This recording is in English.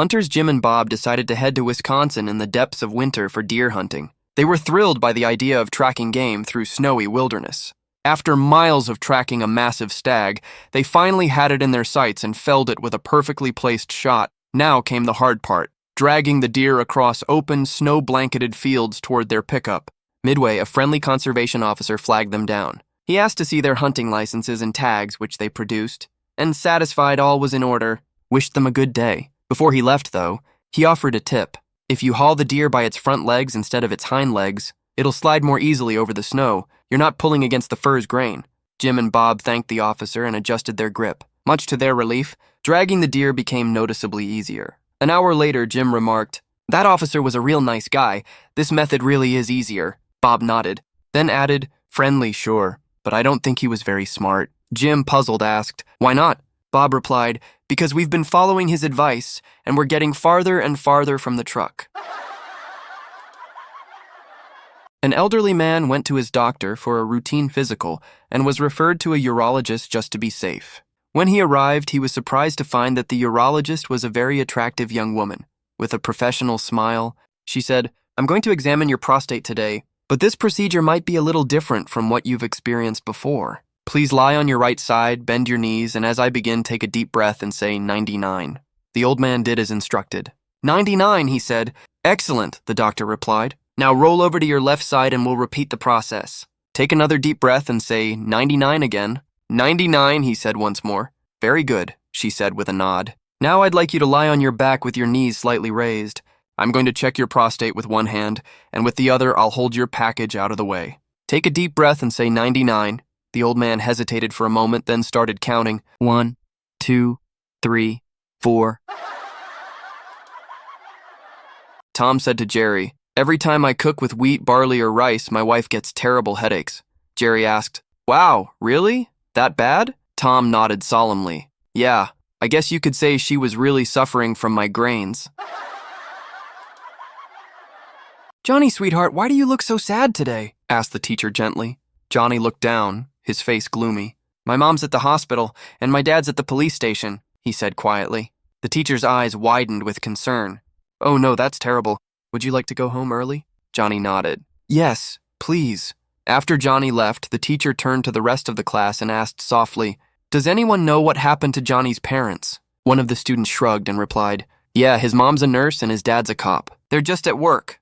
Hunters Jim and Bob decided to head to Wisconsin in the depths of winter for deer hunting. They were thrilled by the idea of tracking game through snowy wilderness. After miles of tracking a massive stag, they finally had it in their sights and felled it with a perfectly placed shot. Now came the hard part, dragging the deer across open, snow-blanketed fields toward their pickup. Midway, a friendly conservation officer flagged them down. He asked to see their hunting licenses and tags, which they produced, and satisfied all was in order, wished them a good day. Before he left, though, he offered a tip. If you haul the deer by its front legs instead of its hind legs, it'll slide more easily over the snow. You're not pulling against the fur's grain. Jim and Bob thanked the officer and adjusted their grip. Much to their relief, dragging the deer became noticeably easier. An hour later, Jim remarked, "That officer was a real nice guy. This method really is easier." Bob nodded, then added, "Friendly, sure, but I don't think he was very smart." Jim, puzzled, asked, "Why not?" Bob replied, "Because we've been following his advice, and we're getting farther and farther from the truck." An elderly man went to his doctor for a routine physical and was referred to a urologist just to be safe. When he arrived, he was surprised to find that the urologist was a very attractive young woman. With a professional smile, she said, "I'm going to examine your prostate today, but this procedure might be a little different from what you've experienced before. Please lie on your right side, bend your knees, and as I begin, take a deep breath and say 99. The old man did as instructed. 99, he said. "Excellent," the doctor replied. "Now roll over to your left side and we'll repeat the process. Take another deep breath and say 99 again. 99, he said once more. "Very good," she said with a nod. "Now I'd like you to lie on your back with your knees slightly raised. I'm going to check your prostate with one hand, and with the other I'll hold your package out of the way. Take a deep breath and say 99. The old man hesitated for a moment, then started counting. 1, 2, 3, 4. Tom said to Jerry, "Every time I cook with wheat, barley, or rice, my wife gets terrible headaches." Jerry asked, "Wow, really? That bad?" Tom nodded solemnly. "Yeah, I guess you could say she was really suffering from migraines." "Johnny, sweetheart, why do you look so sad today?" asked the teacher gently. Johnny looked down, his face gloomy. "My mom's at the hospital, and my dad's at the police station," he said quietly. The teacher's eyes widened with concern. "Oh no, that's terrible. Would you like to go home early?" Johnny nodded. "Yes, please." After Johnny left, the teacher turned to the rest of the class and asked softly, "Does anyone know what happened to Johnny's parents?" One of the students shrugged and replied, "Yeah, his mom's a nurse and his dad's a cop. They're just at work."